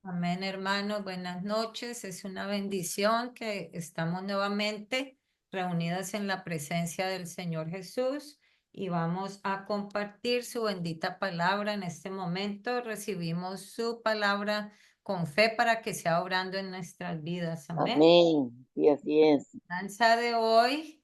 Amén, hermanos. Buenas noches. Es una bendición que estamos nuevamente reunidas en la presencia del Señor Jesús y vamos a compartir su bendita palabra en este momento. Recibimos su palabra con fe para que sea obrando en nuestras vidas. Amén. Amén. Y así es. Danza de hoy,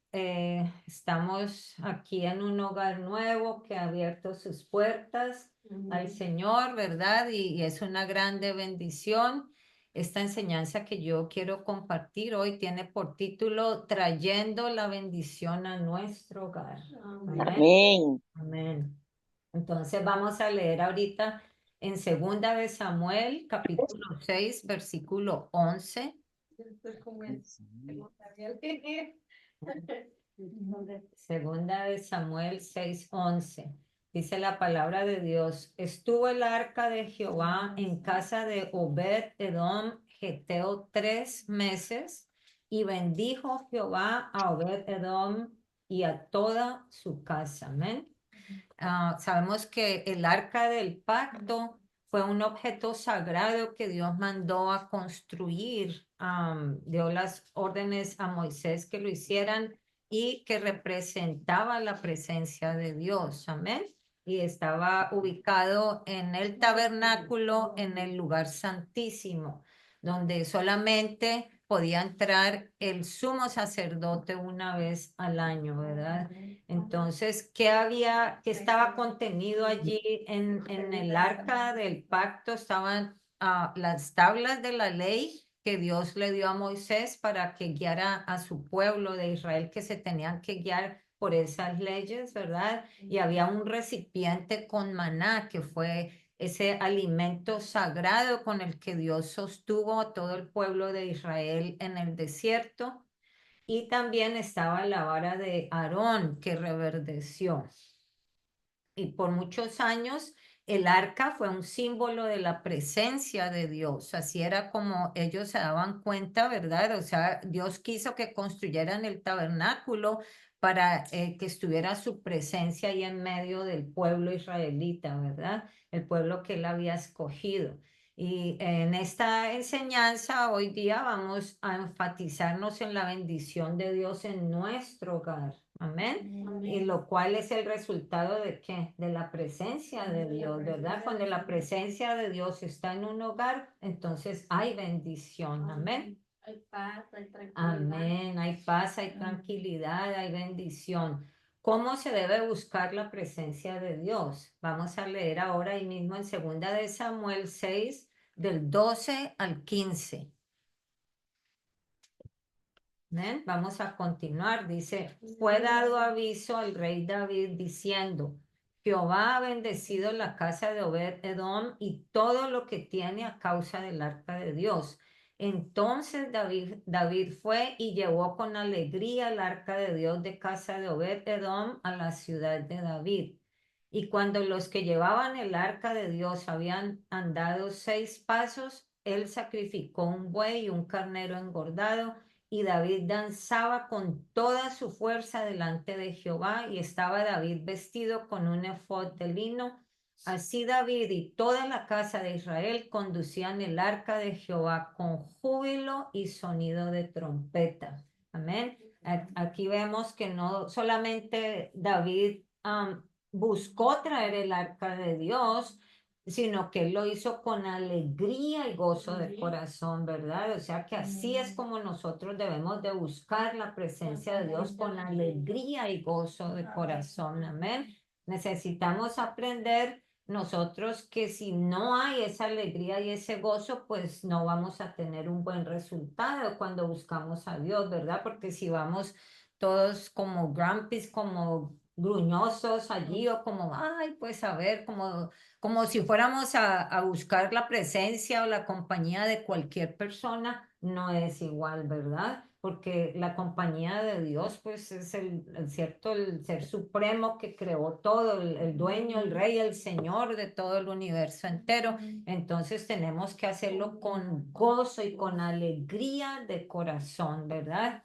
estamos aquí en un hogar nuevo que ha abierto sus puertas al Señor, ¿verdad? Y es una grande bendición. Esta enseñanza que yo quiero compartir hoy tiene por título Trayendo la bendición a nuestro hogar. Amén. Amén. Amén. Entonces vamos a leer ahorita en Segunda de Samuel, capítulo 6, versículo 11. Segunda de Samuel 6:11. Dice la palabra de Dios. Estuvo el arca de Jehová en casa de Obed Edom Geteo 3 meses y bendijo Jehová a Obed Edom y a toda su casa. Amén. Sabemos que el arca del pacto fue un objeto sagrado que Dios mandó a construir. Dio las órdenes a Moisés que lo hicieran y que representaba la presencia de Dios. Amén. Y estaba ubicado en el tabernáculo, en el lugar santísimo, donde solamente podía entrar el sumo sacerdote una vez al año, ¿verdad? Entonces, qué estaba contenido allí en el arca del pacto? Estaban las tablas de la ley que Dios le dio a Moisés para que guiara a su pueblo de Israel, que se tenían que guiar por esas leyes, ¿verdad? Y había un recipiente con maná, que fue ese alimento sagrado con el que Dios sostuvo a todo el pueblo de Israel en el desierto. Y también estaba la vara de Aarón que reverdeció. Y por muchos años el arca fue un símbolo de la presencia de Dios. Así era como ellos se daban cuenta, ¿verdad? O sea, Dios quiso que construyeran el tabernáculo para que estuviera su presencia ahí en medio del pueblo israelita, ¿verdad? El pueblo que él había escogido. Y en esta enseñanza hoy día vamos a enfatizarnos en la bendición de Dios en nuestro hogar. Amén. Y lo cual es el resultado de qué? De la presencia de Dios, ¿verdad? Cuando la presencia de Dios está en un hogar, entonces hay bendición. Amén. Hay paz, hay tranquilidad. Amén. Hay paz, hay tranquilidad, hay bendición. ¿Cómo se debe buscar la presencia de Dios? Vamos a leer ahora ahí mismo en Segunda de Samuel 6, del 12 al 15. Amén. Vamos a continuar. Dice, fue dado aviso al rey David diciendo, Jehová ha bendecido la casa de Obed Edom y todo lo que tiene a causa del arca de Dios. Entonces David fue y llevó con alegría el arca de Dios de casa de Obed Edom a la ciudad de David. Y cuando los que llevaban el arca de Dios habían andado 6 pasos, él sacrificó un buey y un carnero engordado y David danzaba con toda su fuerza delante de Jehová y estaba David vestido con un efod de lino. Así David y toda la casa de Israel conducían el arca de Jehová con júbilo y sonido de trompeta. Amén. Aquí vemos que no solamente David buscó traer el arca de Dios, sino que él lo hizo con alegría y gozo de corazón, ¿verdad? O sea que así es como nosotros debemos de buscar la presencia de Dios con alegría y gozo de corazón, amén. Necesitamos aprender nosotros que si no hay esa alegría y ese gozo, pues no vamos a tener un buen resultado cuando buscamos a Dios, ¿verdad? Porque si vamos todos como grumpy, como gruñosos allí o como, ay, pues a ver, como si fuéramos a buscar la presencia o la compañía de cualquier persona, no es igual, ¿verdad? Porque la compañía de Dios, pues es cierto, el ser supremo que creó todo, el dueño, el rey, el señor de todo el universo entero. Entonces tenemos que hacerlo con gozo y con alegría de corazón, ¿verdad?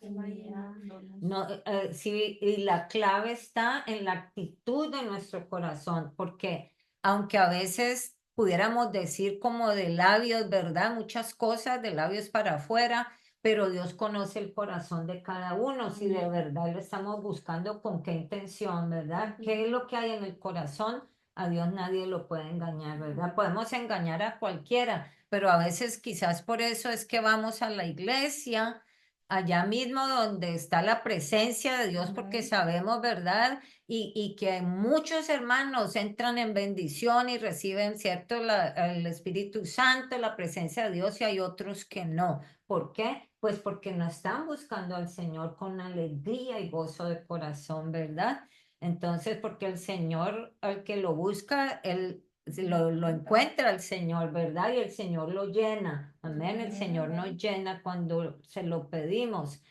No, sí, y la clave está en la actitud de nuestro corazón, porque aunque a veces pudiéramos decir como de labios, ¿verdad? Muchas cosas de labios para afuera, pero Dios conoce el corazón de cada uno, si de verdad lo estamos buscando, con qué intención, ¿verdad? ¿Qué es lo que hay en el corazón? A Dios nadie lo puede engañar, ¿verdad? Podemos engañar a cualquiera, pero a veces quizás por eso es que vamos a la iglesia, allá mismo donde está la presencia de Dios, porque sabemos, ¿verdad? Y que muchos hermanos entran en bendición y reciben, ¿cierto? El Espíritu Santo, la presencia de Dios, y hay otros que no. ¿Por qué? Pues porque no están buscando al Señor con alegría y gozo de corazón, ¿verdad? Entonces, porque el Señor, al que lo busca, él lo encuentra el Señor, ¿verdad? Y el Señor lo llena. Amén. El Señor nos llena cuando se lo pedimos.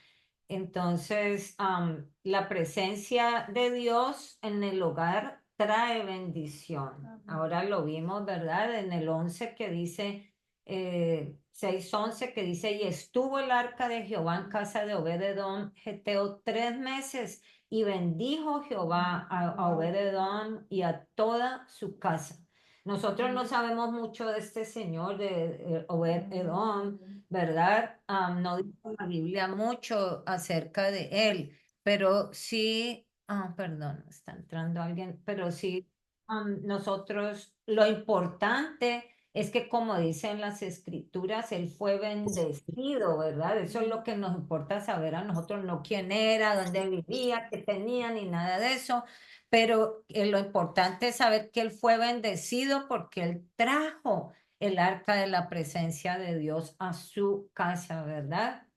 Entonces, la presencia de Dios en el hogar trae bendición. Ahora lo vimos, ¿verdad? En el 11 que dice, 6:11 que dice, y estuvo el arca de Jehová en casa de Obed-edom, geteo 3 meses, y bendijo Jehová a Obed-edom y a toda su casa. Nosotros no sabemos mucho de este señor de Obed-edom, ¿verdad? No dice la Biblia mucho acerca de él, pero sí, perdón, está entrando alguien, pero sí, nosotros, lo importante es que como dicen las escrituras, él fue bendecido, ¿verdad? Eso es lo que nos importa saber a nosotros, no quién era, dónde vivía, qué tenía, ni nada de eso. Pero lo importante es saber que él fue bendecido porque él trajo el arca de la presencia de Dios a su casa, ¿verdad?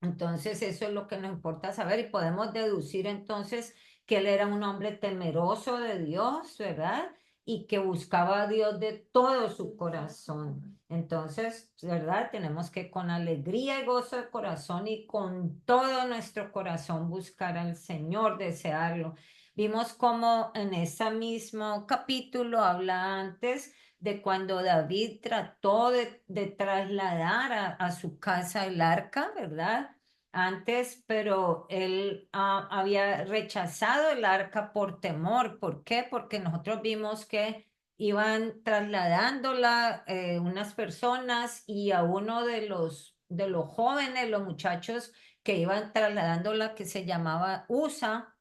Entonces, eso es lo que nos importa saber y podemos deducir entonces que él era un hombre temeroso de Dios, ¿verdad? Y que buscaba a Dios de todo su corazón. Entonces, ¿verdad? Tenemos que con alegría y gozo de corazón y con todo nuestro corazón buscar al Señor, desearlo. Vimos cómo en ese mismo capítulo habla antes de cuando David trató de trasladar a su casa el arca, ¿verdad? Antes, pero él había rechazado el arca por temor. ¿Por qué? Porque nosotros vimos que iban trasladándola unas personas y a uno de los jóvenes, los muchachos que iban trasladándola, que se llamaba Usa,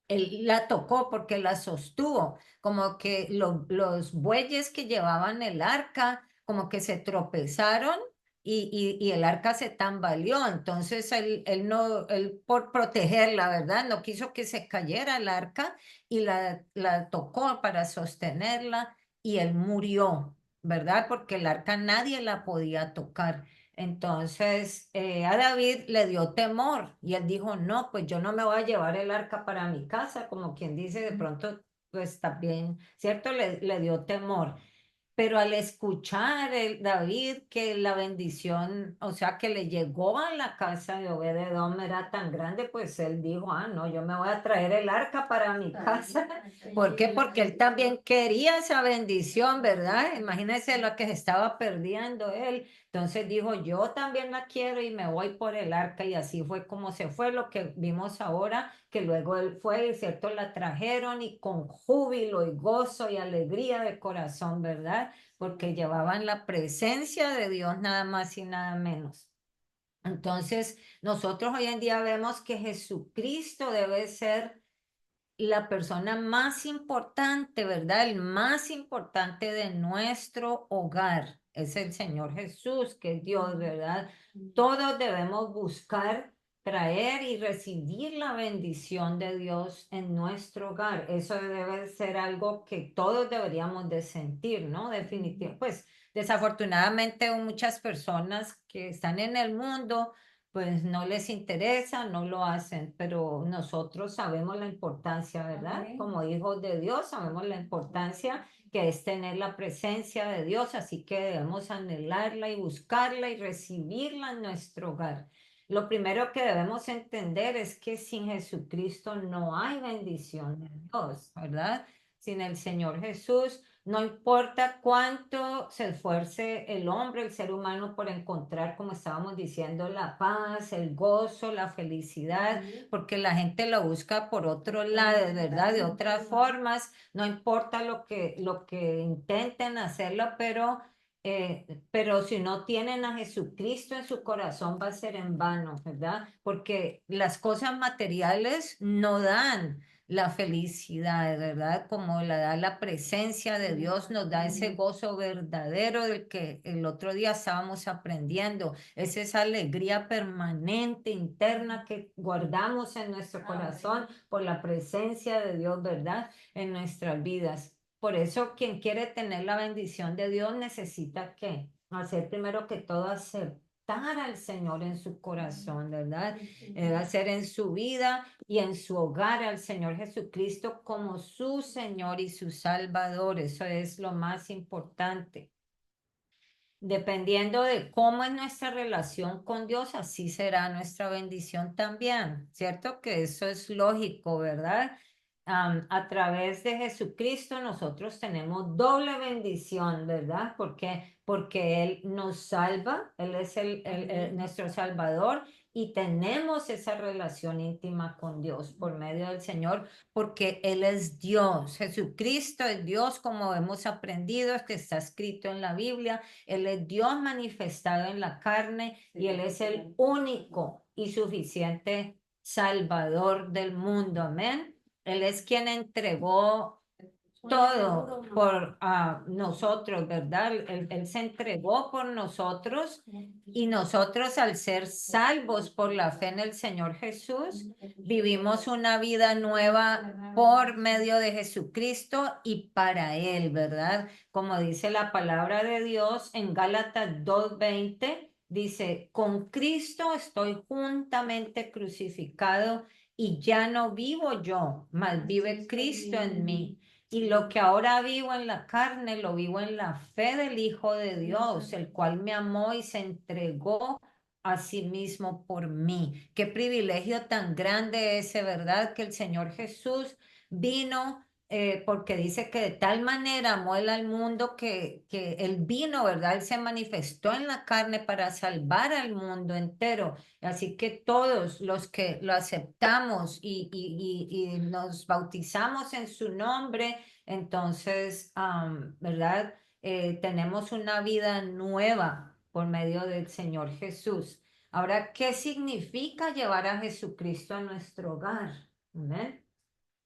él la tocó porque la sostuvo, como que los bueyes que llevaban el arca, como que se tropezaron y el arca se tambaleó. Entonces él por protegerla, ¿verdad? No quiso que se cayera el arca y la tocó para sostenerla y él murió, ¿verdad? Porque el arca nadie la podía tocar. Entonces a David le dio temor y él dijo, no, pues yo no me voy a llevar el arca para mi casa, como quien dice, de pronto, pues también, ¿cierto? Le dio temor. Pero al escuchar David que la bendición, o sea, que le llegó a la casa de Obed-edom era tan grande, pues él dijo, no, yo me voy a traer el arca para mi casa. ¿Por qué? Porque él también quería esa bendición, ¿verdad? Imagínense lo que se estaba perdiendo él. Entonces dijo, yo también la quiero y me voy por el arca. Y así fue como se fue lo que vimos ahora, que luego él fue, ¿cierto? La trajeron y con júbilo y gozo y alegría de corazón, ¿verdad? Porque llevaban la presencia de Dios nada más y nada menos. Entonces, nosotros hoy en día vemos que Jesucristo debe ser la persona más importante, ¿verdad? El más importante de nuestro hogar es el Señor Jesús, que es Dios, ¿verdad? Todos debemos buscar traer y recibir la bendición de Dios en nuestro hogar. Eso debe ser algo que todos deberíamos de sentir, ¿no? Definitivamente, pues desafortunadamente muchas personas que están en el mundo pues no les interesa, no lo hacen, pero nosotros sabemos la importancia, ¿verdad? Amén. Como hijos de Dios, sabemos la importancia que es tener la presencia de Dios, así que debemos anhelarla y buscarla y recibirla en nuestro hogar. Lo primero que debemos entender es que sin Jesucristo no hay bendición de Dios, ¿verdad? Sin el Señor Jesús No importa cuánto se esfuerce el hombre, el ser humano, por encontrar, como estábamos diciendo, la paz, el gozo, la felicidad, porque la gente lo busca por otro lado, ¿verdad? De otras formas, no importa lo que intenten hacerlo, pero si no tienen a Jesucristo en su corazón va a ser en vano, ¿verdad? Porque las cosas materiales no dan la felicidad, ¿verdad? Como la da la presencia de Dios, nos da ese gozo verdadero del que el otro día estábamos aprendiendo. Es esa alegría permanente, interna que guardamos en nuestro corazón por la presencia de Dios, ¿verdad? En nuestras vidas. Por eso, quien quiere tener la bendición de Dios necesita que hacer primero que todo aceptar al Señor en su corazón, ¿verdad? Hacer en su vida y en su hogar al Señor Jesucristo como su Señor y su Salvador. Eso es lo más importante. Dependiendo de cómo es nuestra relación con Dios, así será nuestra bendición también, ¿cierto? Que eso es lógico, ¿verdad? A través de Jesucristo nosotros tenemos doble bendición, ¿verdad? Porque Él nos salva, Él es nuestro Salvador y tenemos esa relación íntima con Dios por medio del Señor, porque Él es Dios. Jesucristo es Dios, como hemos aprendido, es que está escrito en la Biblia. Él es Dios manifestado en la carne y Él es el único y suficiente Salvador del mundo. Amén. Él es quien entregó todo por nosotros, ¿verdad? Él se entregó por nosotros y nosotros al ser salvos por la fe en el Señor Jesús, vivimos una vida nueva por medio de Jesucristo y para Él, ¿verdad? Como dice la palabra de Dios en Gálatas 2:20, dice, con Cristo estoy juntamente crucificado y ya no vivo yo, mas vive Cristo en mí. Y lo que ahora vivo en la carne, lo vivo en la fe del Hijo de Dios, el cual me amó y se entregó a sí mismo por mí. Qué privilegio tan grande ese, ¿verdad? Que el Señor Jesús vino, porque dice que de tal manera amó él al mundo que él vino, ¿verdad? Él se manifestó en la carne para salvar al mundo entero. Así que todos los que lo aceptamos y nos bautizamos en su nombre, entonces, ¿verdad? Tenemos una vida nueva por medio del Señor Jesús. Ahora, ¿qué significa llevar a Jesucristo a nuestro hogar? ¿Amén?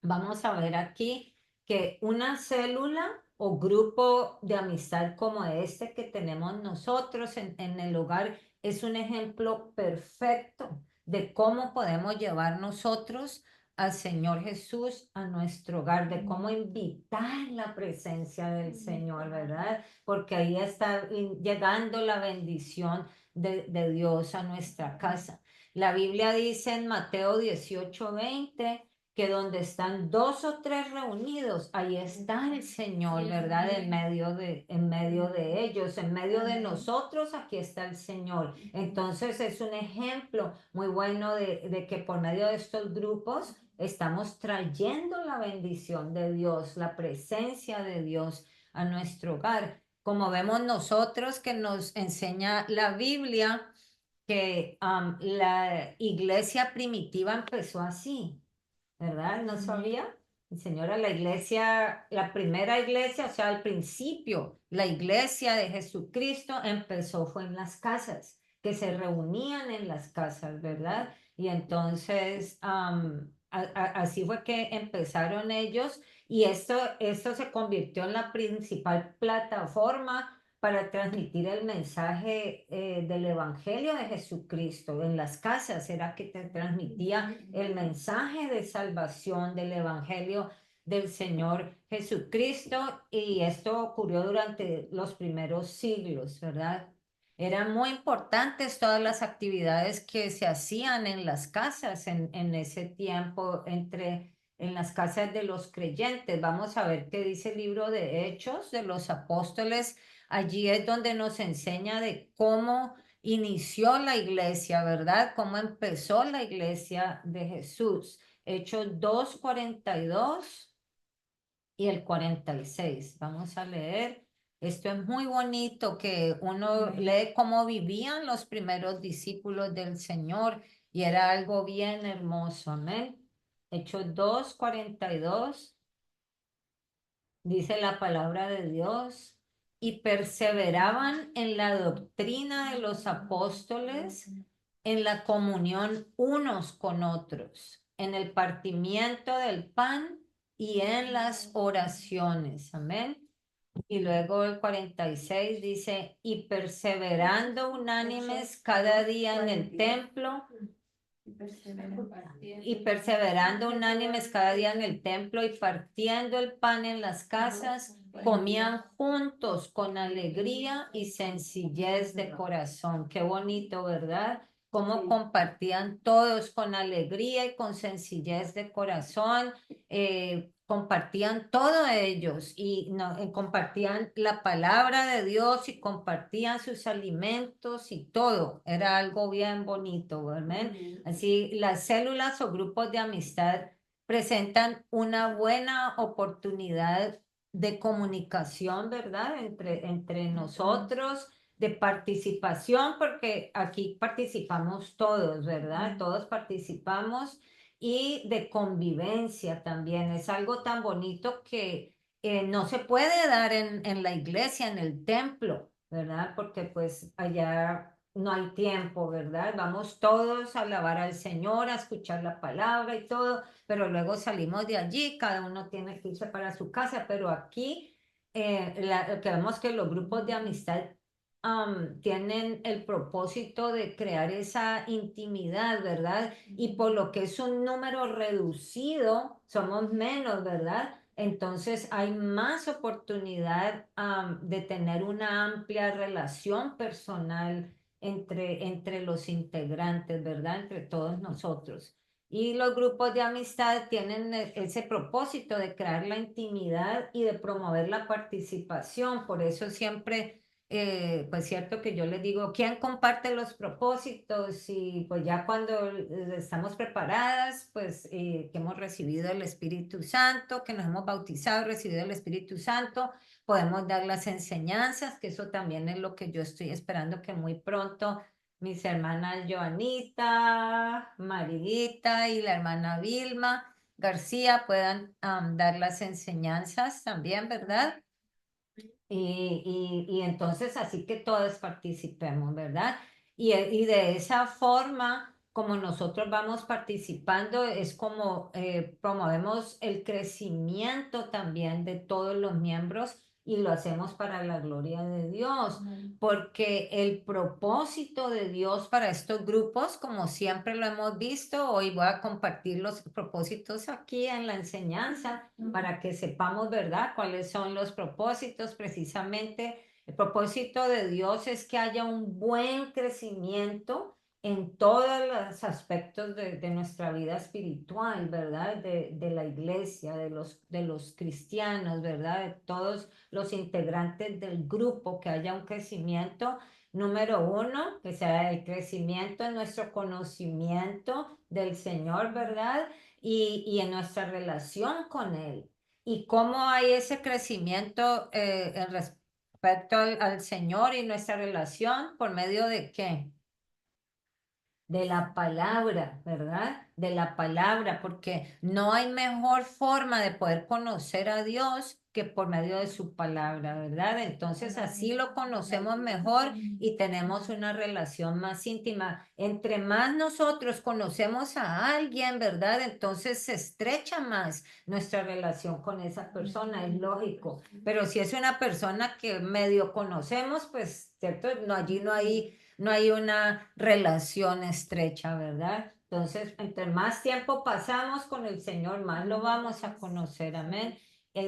Vamos a ver aquí que una célula o grupo de amistad como este que tenemos nosotros en el hogar es un ejemplo perfecto de cómo podemos llevar nosotros al Señor Jesús a nuestro hogar, de cómo invitar la presencia del Señor, ¿verdad? Porque ahí está llegando la bendición de Dios a nuestra casa. La Biblia dice en Mateo 18:20 que donde están dos o tres reunidos, ahí está el Señor, ¿verdad? En medio de ellos, en medio de nosotros, aquí está el Señor. Entonces es un ejemplo muy bueno de que por medio de estos grupos estamos trayendo la bendición de Dios, la presencia de Dios a nuestro hogar. Como vemos nosotros que nos enseña la Biblia, que la iglesia primitiva empezó así, ¿verdad? No sabía. Señora, la iglesia, la primera iglesia, o sea, al principio, la iglesia de Jesucristo empezó fue en las casas, que se reunían en las casas, ¿verdad? Y entonces, así fue que empezaron ellos y esto se convirtió en la principal plataforma para transmitir el mensaje del Evangelio de Jesucristo. En las casas era que te transmitía el mensaje de salvación del Evangelio del Señor Jesucristo y esto ocurrió durante los primeros siglos, ¿verdad? Eran muy importantes todas las actividades que se hacían en las casas en ese tiempo en las casas de los creyentes. Vamos a ver qué dice el libro de Hechos de los Apóstoles. Allí es donde nos enseña de cómo inició la iglesia, ¿verdad? Cómo empezó la iglesia de Jesús. Hechos 2:42. y el 46. Vamos a leer. Esto es muy bonito que uno lee cómo vivían los primeros discípulos del Señor y era algo bien hermoso. Amén. Hechos 2:42 dice la palabra de Dios, y perseveraban en la doctrina de los apóstoles, en la comunión unos con otros, en el partimiento del pan y en las oraciones. Amén. Y luego el 46 dice, y perseverando unánimes cada día en el templo y perseverando unánimes cada día en el templo y partiendo el pan en las casas, comían juntos con alegría y sencillez de corazón. Qué bonito, ¿verdad? Cómo compartían todos con alegría y con sencillez de corazón. Compartían todo ellos y compartían la palabra de Dios y compartían sus alimentos y todo. Era algo bien bonito, ¿verdad? Así, las células o grupos de amistad presentan una buena oportunidad de comunicación, ¿verdad? Entre nosotros, de participación, porque aquí participamos todos, ¿verdad? Todos participamos y de convivencia también. Es algo tan bonito que no se puede dar en la iglesia, en el templo, ¿verdad? Porque pues allá no hay tiempo, ¿verdad? Vamos todos a alabar al Señor, a escuchar la palabra y todo, pero luego salimos de allí, cada uno tiene que irse para su casa, pero aquí queremos que los grupos de amistad tienen el propósito de crear esa intimidad, ¿verdad? Y por lo que es un número reducido, somos menos, ¿verdad? Entonces hay más oportunidad de tener una amplia relación personal entre los integrantes, ¿verdad? Entre todos nosotros. Y los grupos de amistad tienen ese propósito de crear la intimidad y de promover la participación. Por eso siempre pues cierto que yo les digo, ¿quién comparte los propósitos? Y pues ya cuando estamos preparadas, pues que hemos recibido el Espíritu Santo, que nos hemos bautizado, recibido el Espíritu Santo, podemos dar las enseñanzas, que eso también es lo que yo estoy esperando que muy pronto mis hermanas Joanita, Maridita y la hermana Vilma García puedan dar las enseñanzas también, ¿verdad? Y entonces así que todos participemos, ¿verdad? Y de esa forma, como nosotros vamos participando, es como promovemos el crecimiento también de todos los miembros y lo hacemos para la gloria de Dios, porque el propósito de Dios para estos grupos, como siempre lo hemos visto, hoy voy a compartir los propósitos aquí en la enseñanza para que sepamos, ¿verdad?, cuáles son los propósitos. Precisamente, el propósito de Dios es que haya un buen crecimiento en todos los aspectos de nuestra vida espiritual, ¿verdad? De la iglesia, de los cristianos, ¿verdad? De todos los integrantes del grupo, que haya un crecimiento. Número uno, que sea el crecimiento en nuestro conocimiento del Señor, ¿verdad? Y en nuestra relación con Él. ¿Y cómo hay ese crecimiento en respecto al Señor y nuestra relación? ¿Por medio de qué? De la palabra, ¿verdad? De la palabra, porque no hay mejor forma de poder conocer a Dios que por medio de su palabra, ¿verdad? Entonces así lo conocemos mejor y tenemos una relación más íntima. Entre más nosotros conocemos a alguien, ¿verdad? Entonces se estrecha más nuestra relación con esa persona, es lógico. Pero si es una persona que medio conocemos, pues, ¿cierto? No, allí no hay una relación estrecha, ¿verdad? Entonces, entre más tiempo pasamos con el Señor, más lo vamos a conocer, amén.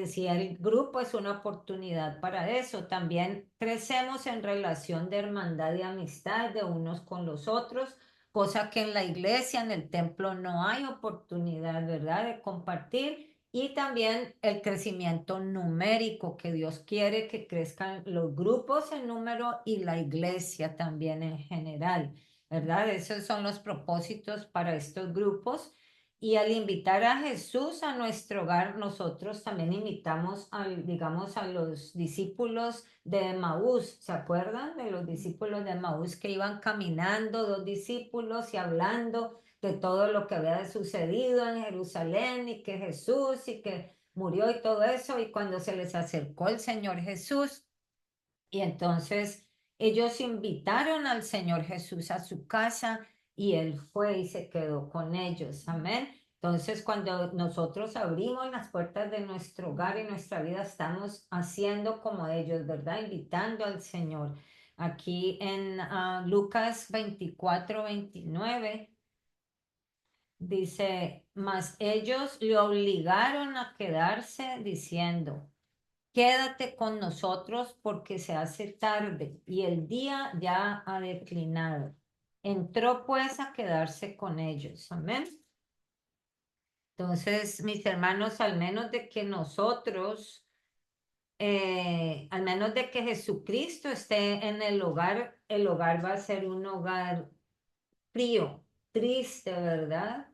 Si el grupo es una oportunidad para eso, también crecemos en relación de hermandad y amistad de unos con los otros, cosa que en la iglesia, en el templo, no hay oportunidad, ¿verdad?, de compartir. Y también el crecimiento numérico, que Dios quiere que crezcan los grupos en número y la iglesia también en general, ¿verdad? Esos son los propósitos para estos grupos. Y al invitar a Jesús a nuestro hogar, nosotros también invitamos, digamos, a los discípulos de Emaús. ¿Se acuerdan de los discípulos de Emaús que iban caminando, dos discípulos, y hablando de todo lo que había sucedido en Jerusalén y que Jesús y que murió y todo eso? Y cuando se les acercó el Señor Jesús, y entonces ellos invitaron al Señor Jesús a su casa y Él fue y se quedó con ellos. Amén. Entonces, cuando nosotros abrimos las puertas de nuestro hogar y nuestra vida, estamos haciendo como ellos, ¿verdad? Invitando al Señor. Aquí en Lucas 24-29 dice, mas ellos le obligaron a quedarse diciendo, quédate con nosotros porque se hace tarde y el día ya ha declinado. Entró pues a quedarse con ellos. Amén. Entonces, mis hermanos, al menos de que nosotros, al menos de que Jesucristo esté en el hogar va a ser un hogar frío, triste, ¿verdad?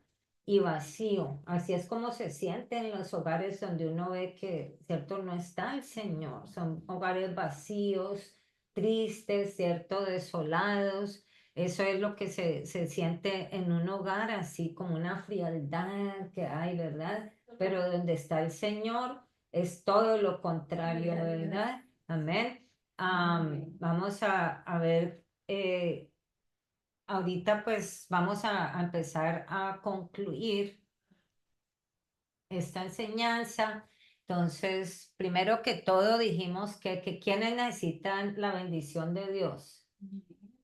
Y vacío. Así es como se siente en los hogares donde uno ve que, ¿cierto? No está el Señor. Son hogares vacíos, tristes, ¿cierto? Desolados. Eso es lo que se siente en un hogar, así como una frialdad que hay, ¿verdad? Pero donde está el Señor es todo lo contrario, ¿verdad? Amén. Vamos a ver. Ahorita pues vamos a empezar a concluir esta enseñanza. Entonces, primero que todo dijimos que ¿quiénes necesitan la bendición de Dios?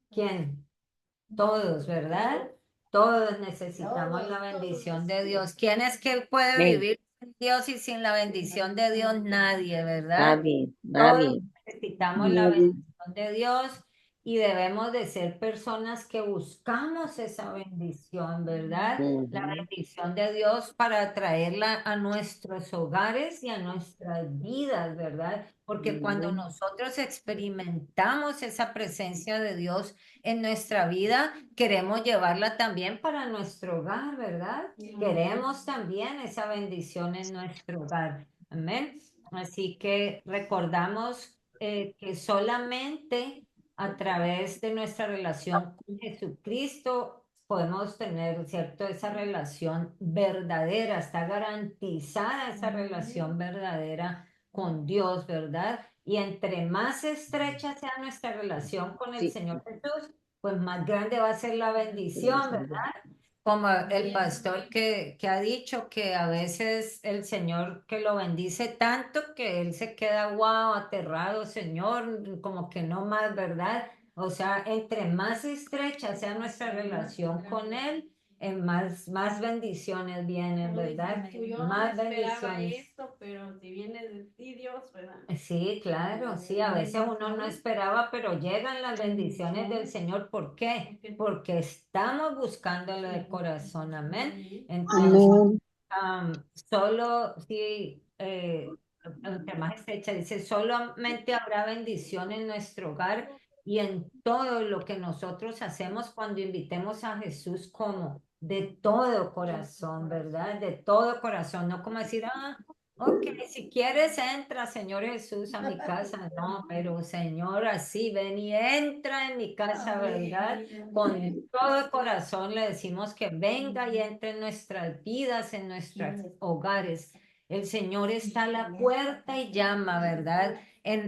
¿Quién? Todos, ¿verdad? Todos necesitamos la bendición de Dios. ¿Quién es que puede Amén. vivir sin Dios y sin la bendición de Dios? Nadie, ¿verdad? Nadie, Todos nadie. necesitamos la Nadie. bendición de Dios y debemos de ser personas que buscamos esa bendición, ¿verdad? La Ujú, bendición de Dios para traerla a nuestros hogares y a nuestras vidas, ¿verdad? Porque cuando ujú, nosotros experimentamos esa presencia de Dios en nuestra vida, queremos llevarla también para nuestro hogar, ¿verdad? Queremos también esa bendición en nuestro hogar. Amén. Así que recordamos que solamente a través de nuestra relación con Jesucristo podemos tener, ¿cierto? Esa relación verdadera, está garantizada esa relación verdadera con Dios, ¿verdad? Y entre más estrecha sea nuestra relación con el sí, Señor Jesús, pues más grande va a ser la bendición, ¿verdad? bendición. Como el pastor que ha dicho que a veces el Señor que lo bendice tanto que él se queda wow, aterrado, Señor, como que no más, ¿verdad? O sea, entre más estrecha sea nuestra relación con Él, en más bendiciones vienen, Como ¿verdad? dices tú, yo no Más esperaba bendiciones. esto, pero si viene de ti, Dios, ¿verdad? Sí, claro, sí, a veces uno no esperaba, pero llegan las bendiciones del Señor. ¿Por qué? Porque estamos buscándolo de corazón, amén. Entonces, Amén. solo, sí, entre más estrecha, dice, solamente habrá bendición en nuestro hogar y en todo lo que nosotros hacemos cuando invitemos a Jesús como de todo corazón, ¿verdad? De todo corazón, no como decir, ok, si quieres entra, Señor Jesús, a mi casa. No, pero Señor, así ven y entra en mi casa, ¿verdad? Con todo el corazón le decimos que venga y entre en nuestras vidas, en nuestros hogares. El Señor está a la puerta y llama, ¿verdad?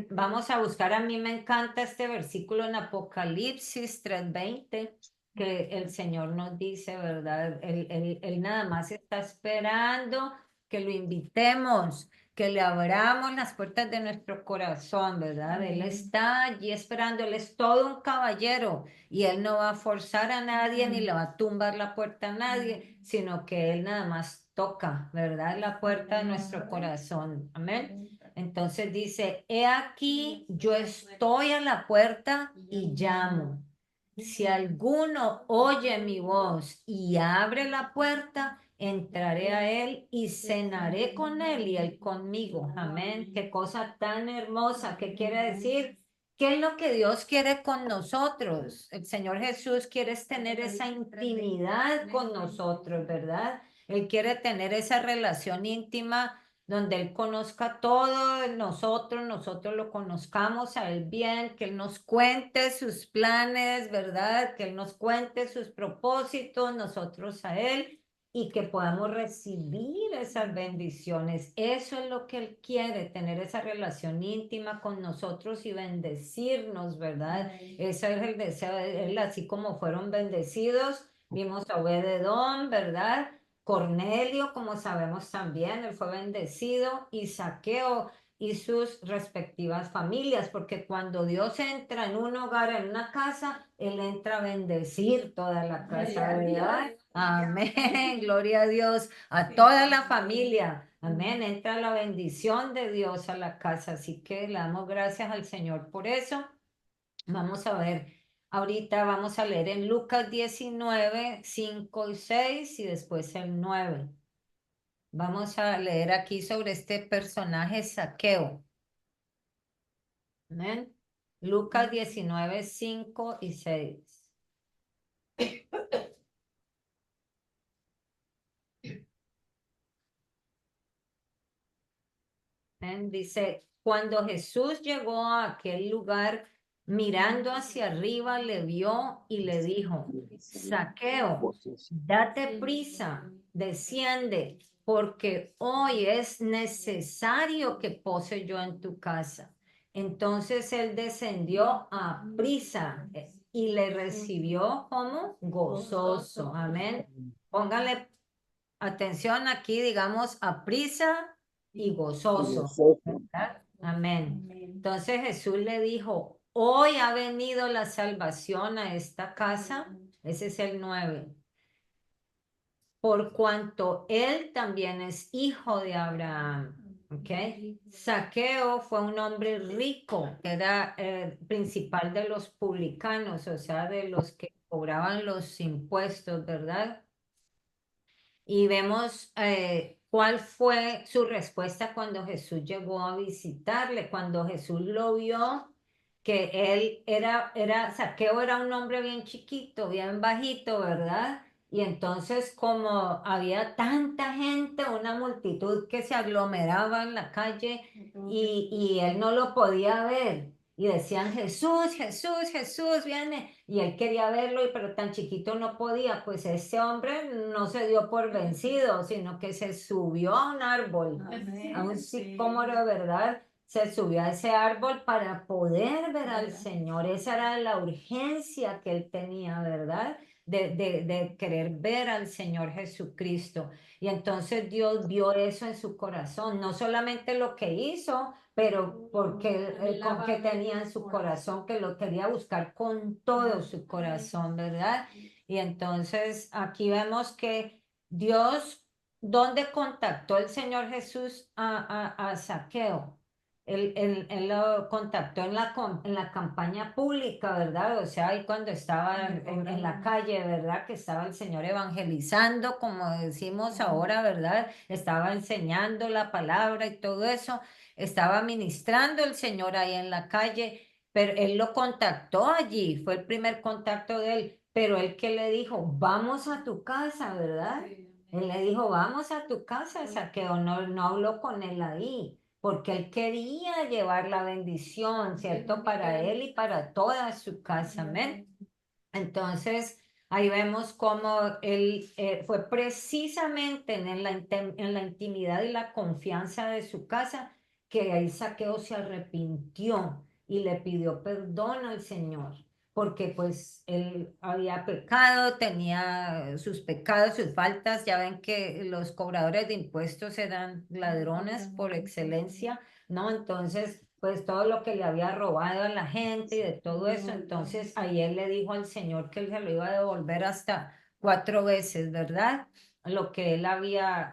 Vamos a buscar, a mí me encanta este versículo en Apocalipsis 3:20 que el Señor nos dice, ¿verdad? Él nada más está esperando que lo invitemos, que le abramos las puertas de nuestro corazón, ¿verdad? Él está allí esperando, él es todo un caballero y él no va a forzar a nadie ni le va a tumbar la puerta a nadie, sino que él nada más toca, ¿verdad? La puerta de nuestro corazón. Amén. Entonces dice, he aquí, yo estoy a la puerta y llamo. Si alguno oye mi voz y abre la puerta, entraré a él y cenaré con él y él conmigo. Amén. Qué cosa tan hermosa. ¿Qué quiere decir? ¿Qué es lo que Dios quiere con nosotros? El Señor Jesús quiere tener esa intimidad con nosotros, ¿verdad? Él quiere tener esa relación íntima donde Él conozca todo de nosotros, nosotros lo conozcamos a Él bien, que Él nos cuente sus planes, ¿verdad? Que Él nos cuente sus propósitos, nosotros a Él, y que podamos recibir esas bendiciones. Eso es lo que Él quiere, tener esa relación íntima con nosotros y bendecirnos, ¿verdad? Ese es el deseo de Él, así como fueron bendecidos. Vimos a Obed-edom, ¿verdad? Cornelio, como sabemos también, él fue bendecido, y Zaqueo y sus respectivas familias, porque cuando Dios entra en un hogar, en una casa, Él entra a bendecir toda la casa, ¿verdad? Amén, gloria a Dios, a toda la familia. Amén, entra la bendición de Dios a la casa, así que le damos gracias al Señor por eso. Vamos a ver, ahorita vamos a leer en Lucas 19, 5 y 6 y después el 9. Vamos a leer aquí sobre este personaje Zaqueo. Amén. Lucas 19, 5 y 6. Amén. Dice, cuando Jesús llegó a aquel lugar, mirando hacia arriba, le vio y le dijo, Zaqueo, date prisa, desciende, porque hoy es necesario que pose yo en tu casa. Entonces él descendió a prisa y le recibió como gozoso. Amén. Póngale atención aquí, digamos, a prisa y gozoso, ¿verdad? Amén. Entonces Jesús le dijo, hoy ha venido la salvación a esta casa. Ese es el 9. Por cuanto él también es hijo de Abraham. ¿Ok? Zaqueo fue un hombre rico, que era principal de los publicanos, o sea, de los que cobraban los impuestos, ¿verdad? Y vemos cuál fue su respuesta cuando Jesús llegó a visitarle, cuando Jesús lo vio, que él Zaqueo era un hombre bien chiquito, bien bajito, ¿verdad? Y entonces como había tanta gente, una multitud que se aglomeraba en la calle y él no lo podía ver. Y decían, Jesús, Jesús, Jesús, viene. Y él quería verlo, pero tan chiquito no podía. Pues ese hombre no se dio por vencido, sino que se subió a un árbol, a un sicómoro, ¿verdad? Se subió a ese árbol para poder ver al Señor. Esa era la urgencia que él tenía, ¿verdad? De querer ver al Señor Jesucristo. Y entonces Dios vio eso en su corazón, no solamente lo que hizo, pero porque con que tenía en su corazón, que lo quería buscar con todo su corazón, ¿verdad? Y entonces aquí vemos que Dios, ¿dónde contactó el Señor Jesús a Zaqueo? Él lo contactó en la campaña pública, ¿verdad? O sea, ahí cuando estaba en la calle, ¿verdad? Que estaba el Señor evangelizando, como decimos ahora, ¿verdad? Estaba enseñando la palabra y todo eso. Estaba ministrando el Señor ahí en la calle, pero él lo contactó allí, fue el primer contacto de él, pero él que le dijo, vamos a tu casa, ¿verdad? Él le dijo, vamos a tu casa, Saqueo, no habló con él ahí, porque él quería llevar la bendición, ¿cierto? Para él y para toda su casa, amén. Entonces, ahí vemos cómo él fue precisamente en la intimidad y la confianza de su casa que ahí Zaqueo se arrepintió y le pidió perdón al Señor, porque pues él había pecado, tenía sus pecados, sus faltas. Ya ven que los cobradores de impuestos eran ladrones por excelencia, ¿no? Entonces pues todo lo que le había robado a la gente y de todo eso. Entonces ahí él le dijo al Señor que él se lo iba a devolver hasta 4 veces, ¿verdad? Lo que él había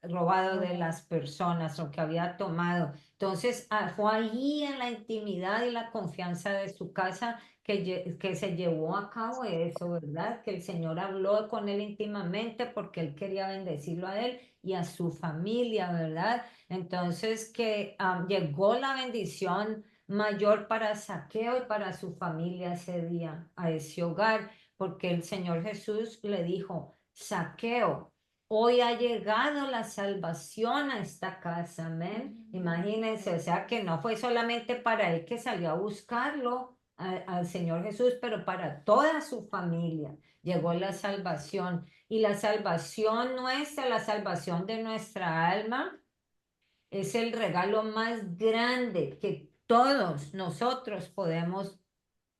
robado de las personas, lo que había tomado. Entonces fue allí en la intimidad y la confianza de su casa que se llevó a cabo eso, ¿verdad? Que el Señor habló con él íntimamente porque él quería bendecirlo a él y a su familia, ¿verdad? Entonces que llegó la bendición mayor para Zaqueo y para su familia ese día, a ese hogar, porque el Señor Jesús le dijo, Saqueo. Hoy ha llegado la salvación a esta casa, amén. Imagínense, o sea que no fue solamente para él que salió a buscarlo al Señor Jesús, pero para toda su familia llegó la salvación. Y la salvación nuestra, la salvación de nuestra alma, es el regalo más grande que todos nosotros podemos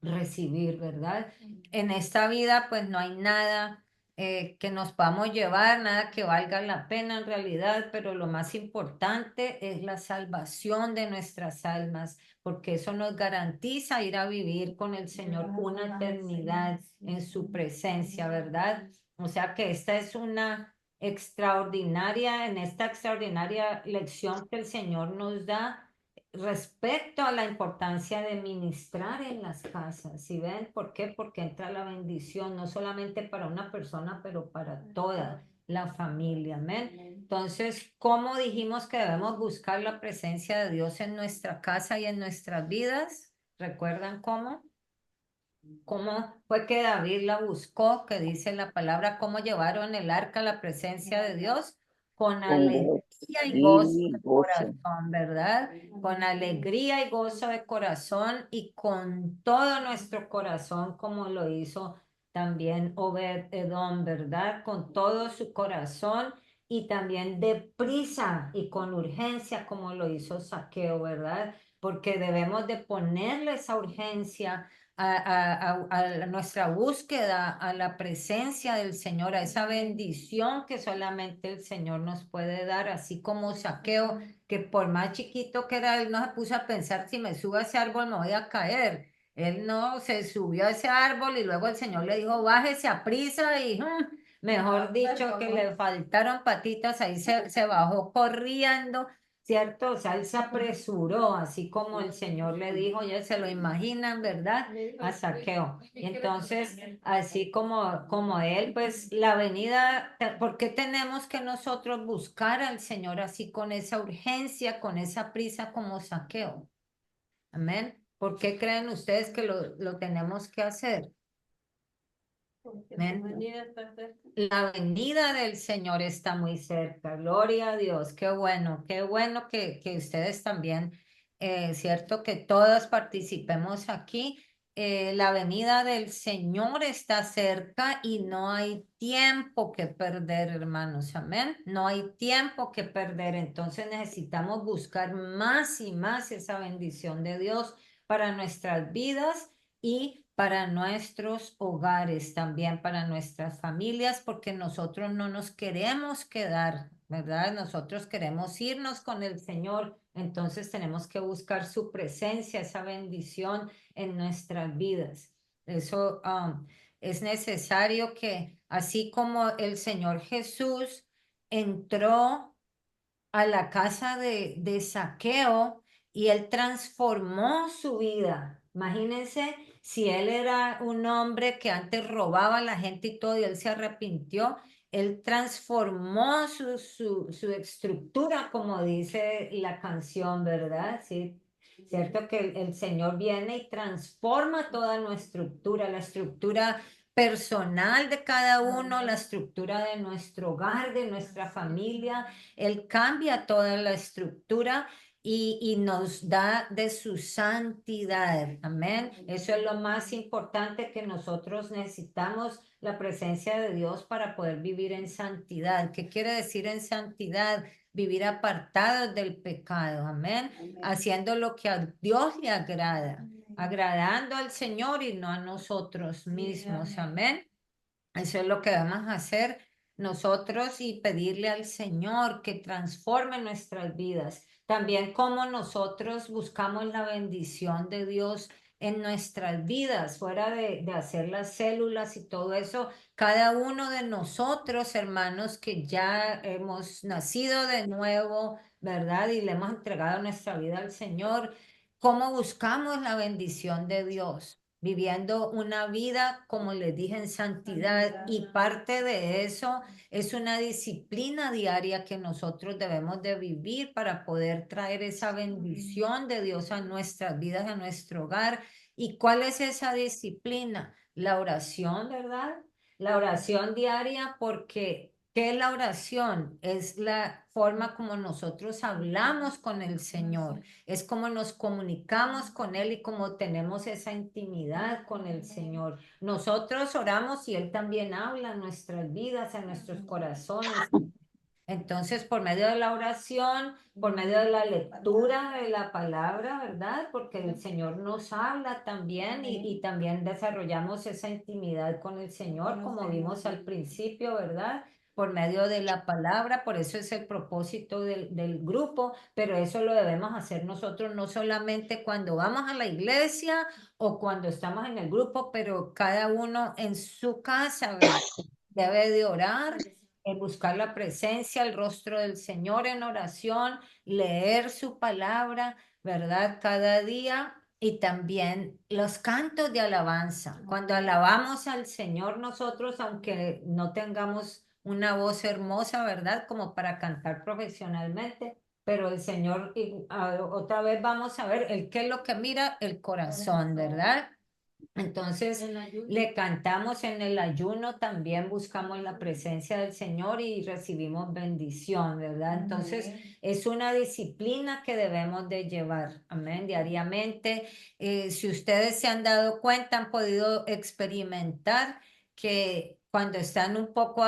recibir, ¿verdad? En esta vida pues no hay nada que nos podamos llevar, nada que valga la pena en realidad, pero lo más importante es la salvación de nuestras almas, porque eso nos garantiza ir a vivir con el Señor una eternidad en su presencia, ¿verdad? O sea que esta es una extraordinaria, en esta extraordinaria lección que el Señor nos da respecto a la importancia de ministrar en las casas. ¿Sí ven? ¿Por qué? Porque entra la bendición, no solamente para una persona, pero para toda la familia. Amén. Entonces, ¿cómo dijimos que debemos buscar la presencia de Dios en nuestra casa y en nuestras vidas? ¿Recuerdan cómo? ¿Cómo fue que David la buscó? Que dice la palabra, ¿cómo llevaron el arca a la presencia de Dios? Con Con alegría gozo y gozo y de gozo. corazón, ¿verdad? Con alegría y gozo de corazón y con todo nuestro corazón, como lo hizo también Obed Edom, ¿verdad? Con todo su corazón y también deprisa y con urgencia, como lo hizo Saqueo, ¿verdad? Porque debemos de ponerle esa urgencia a nuestra búsqueda, a la presencia del Señor, a esa bendición que solamente el Señor nos puede dar, así como Saqueo, que por más chiquito que era, él no se puso a pensar si me subo a ese árbol me voy a caer. Él no se subió a ese árbol y luego el Señor le dijo, bájese a prisa y mejor dicho, que le faltaron patitas, ahí se bajó corriendo. ¿Cierto? O sea, él se apresuró, así como el Señor le dijo, ya se lo imaginan, ¿verdad? A Saqueo. Y entonces, así como él, pues la venida, ¿por qué tenemos que nosotros buscar al Señor así con esa urgencia, con esa prisa como Saqueo? Amén. ¿Por qué creen ustedes que lo tenemos que hacer? Porque Amén. su venida está cerca. La venida del Señor está muy cerca. Gloria a Dios. Qué bueno que ustedes también, cierto, que todos participemos aquí. La venida del Señor está cerca y no hay tiempo que perder, hermanos. Amén. No hay tiempo que perder. Entonces necesitamos buscar más y más esa bendición de Dios para nuestras vidas y para nuestros hogares, también para nuestras familias, porque nosotros no nos queremos quedar, ¿verdad? Nosotros queremos irnos con el Señor, entonces tenemos que buscar su presencia, esa bendición en nuestras vidas. Eso es necesario que, así como el Señor Jesús entró a la casa de Saqueo y él transformó su vida. Imagínense si él era un hombre que antes robaba a la gente y todo y él se arrepintió, él transformó su estructura, como dice la canción, ¿verdad? Sí, cierto que el Señor viene y transforma toda nuestra estructura, la estructura personal de cada uno, la estructura de nuestro hogar, de nuestra familia. Él cambia toda la estructura y nos da de su santidad. Amén. Eso es lo más importante que nosotros necesitamos, la presencia de Dios para poder vivir en santidad. ¿Qué quiere decir en santidad? Vivir apartados del pecado. Amén. Haciendo lo que a Dios le agrada, agradando al Señor y no a nosotros mismos. Amén. Eso es lo que vamos a hacer nosotros y pedirle al Señor que transforme nuestras vidas. También como nosotros buscamos la bendición de Dios en nuestras vidas, fuera de hacer las células y todo eso, cada uno de nosotros, hermanos, que ya hemos nacido de nuevo, ¿verdad? Y le hemos entregado nuestra vida al Señor, ¿cómo buscamos la bendición de Dios? Viviendo una vida, como les dije, en santidad. Y parte de eso es una disciplina diaria que nosotros debemos de vivir para poder traer esa bendición de Dios a nuestras vidas, a nuestro hogar. ¿Y cuál es esa disciplina? La oración, ¿verdad? La oración diaria, porque ¿qué es la oración? Es la forma como nosotros hablamos con el Señor, es como nos comunicamos con Él y como tenemos esa intimidad con el Señor. Nosotros oramos y Él también habla en nuestras vidas, en nuestros corazones. Entonces, por medio de la oración, por medio de la lectura de la palabra, ¿verdad? Porque el Señor nos habla también y también desarrollamos esa intimidad con el Señor, como vimos al principio, ¿verdad? Por medio de la palabra, por eso es el propósito del grupo, pero eso lo debemos hacer nosotros no solamente cuando vamos a la iglesia o cuando estamos en el grupo, pero cada uno en su casa, ¿verdad? Debe de orar, buscar la presencia, el rostro del Señor en oración, leer su palabra, ¿verdad? Cada día y también los cantos de alabanza. Cuando alabamos al Señor nosotros, aunque no tengamos una voz hermosa, ¿verdad? Como para cantar profesionalmente, pero el Señor, otra vez vamos a ver, el qué es lo que mira el corazón, ¿verdad? Entonces, le cantamos en el ayuno, también buscamos la presencia del Señor y recibimos bendición, ¿verdad? Entonces, es una disciplina que debemos de llevar, amén, diariamente. Si ustedes se han dado cuenta, han podido experimentar que cuando están un poco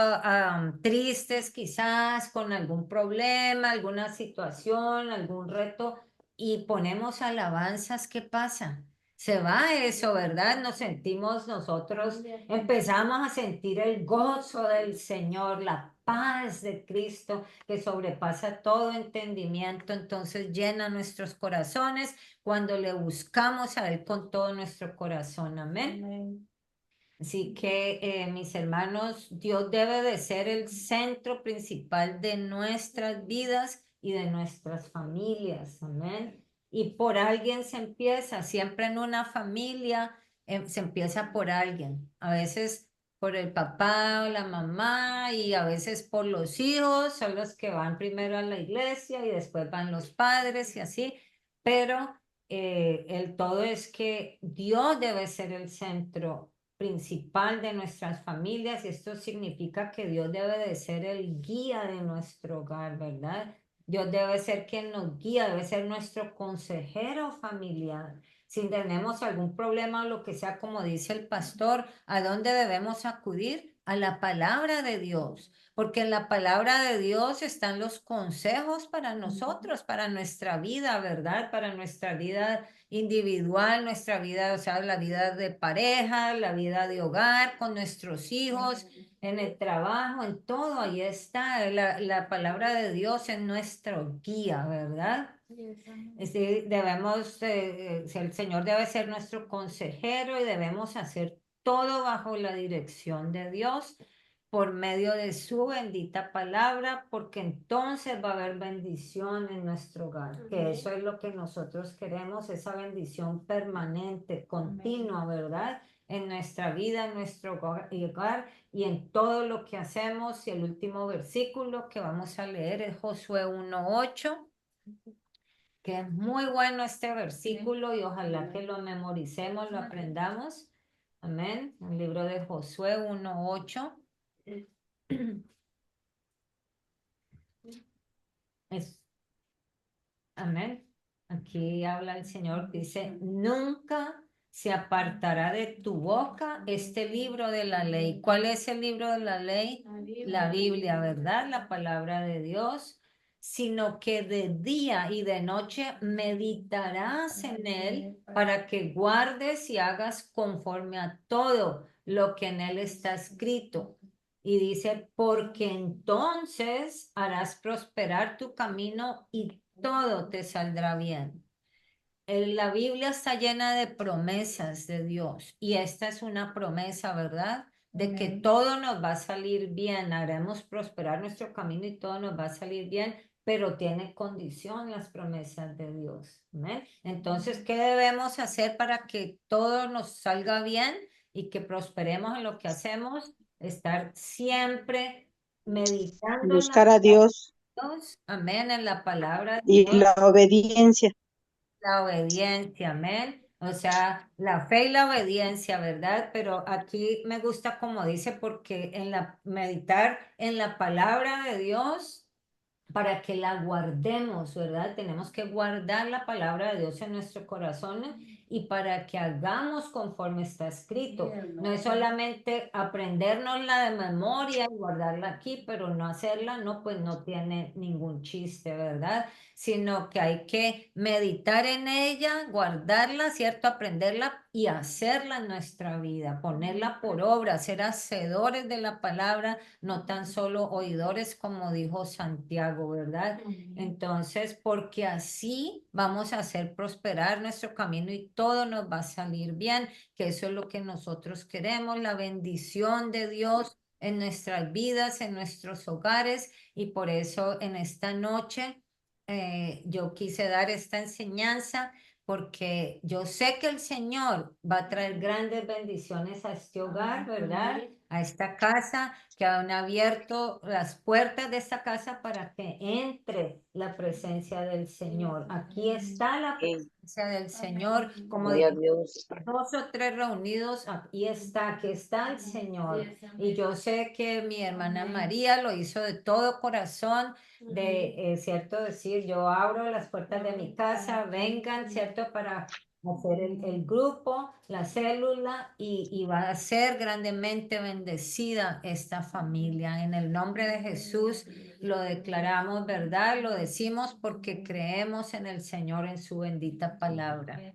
tristes, quizás con algún problema, alguna situación, algún reto, y ponemos alabanzas, ¿qué pasa? Se va eso, ¿verdad? Nos sentimos nosotros, empezamos a sentir el gozo del Señor, la paz de Cristo que sobrepasa todo entendimiento, entonces llena nuestros corazones cuando le buscamos a Él con todo nuestro corazón. Amén. Así que, mis hermanos, Dios debe de ser el centro principal de nuestras vidas y de nuestras familias. Amén. Y por alguien se empieza, siempre en una familia se empieza por alguien. A veces por el papá o la mamá y a veces por los hijos, son los que van primero a la iglesia y después van los padres y así. Pero el todo es que Dios debe ser el centro principal de nuestras familias y esto significa que Dios debe de ser el guía de nuestro hogar, ¿verdad? Dios debe ser quien nos guía, debe ser nuestro consejero familiar. Si tenemos algún problema o lo que sea, como dice el pastor, ¿a dónde debemos acudir? A la palabra de Dios, porque en la palabra de Dios están los consejos para nosotros, para nuestra vida, ¿verdad? Para nuestra vida individual, nuestra vida, o sea, la vida de pareja, la vida de hogar, con nuestros hijos, en el trabajo, en todo, ahí está la palabra de Dios en nuestro guía, ¿verdad? Debemos, el Señor debe ser nuestro consejero y debemos hacer todo bajo la dirección de Dios por medio de su bendita palabra, porque entonces va a haber bendición en nuestro hogar, que eso es lo que nosotros queremos, esa bendición permanente, continua, ¿verdad? En nuestra vida, en nuestro hogar y en todo lo que hacemos. Y el último versículo que vamos a leer es Josué 1:8, que es muy bueno este versículo y ojalá que lo memoricemos, lo aprendamos. Amén. El libro de Josué 1:8. Es, amén. Aquí habla el Señor, dice, nunca se apartará de tu boca este libro de la ley. ¿Cuál es el libro de la ley? La Biblia, ¿verdad? La palabra de Dios, sino que de día y de noche meditarás en él para que guardes y hagas conforme a todo lo que en él está escrito. Y dice, porque entonces harás prosperar tu camino y todo te saldrá bien. La Biblia está llena de promesas de Dios y esta es una promesa, ¿verdad? De que todo nos va a salir bien, haremos prosperar nuestro camino y todo nos va a salir bien, pero tiene condición las promesas de Dios. ¿Amén? Entonces, ¿qué debemos hacer para que todo nos salga bien y que prosperemos en lo que hacemos? Estar siempre meditando en la Buscar a palabra Dios de Dios, amén, en la palabra de y Dios, la obediencia. la obediencia, amén. O sea, la fe y la obediencia, ¿verdad? Pero aquí me gusta como dice, porque en la meditar en la palabra de Dios para que la guardemos, ¿verdad? Tenemos que guardar la palabra de Dios en nuestro corazón y para que hagamos conforme está escrito. No es solamente aprendernosla de memoria y guardarla aquí, pero no hacerla, no, pues no tiene ningún chiste, ¿verdad? Sino que hay que meditar en ella, guardarla, ¿cierto? Aprenderla y hacerla en nuestra vida, ponerla por obra, ser hacedores de la palabra, no tan solo oidores como dijo Santiago, ¿verdad? Entonces, porque así vamos a hacer prosperar nuestro camino y todo nos va a salir bien, que eso es lo que nosotros queremos, la bendición de Dios en nuestras vidas, en nuestros hogares, y por eso en esta noche yo quise dar esta enseñanza porque yo sé que el Señor va a traer grandes bendiciones a este hogar, ¿verdad? A esta casa, que han abierto las puertas de esta casa para que entre la presencia del Señor. Aquí está la Amén. presencia del Señor, como Gloria a dijo, Dios. dos o tres reunidos, aquí está el Señor. Y yo sé que mi hermana María lo hizo de todo corazón, de, cierto, decir, yo abro las puertas de mi casa, vengan, cierto, para hacer el grupo, la célula, y va a ser grandemente bendecida esta familia. En el nombre de Jesús lo declaramos, ¿verdad? Lo decimos porque creemos en el Señor, en su bendita palabra.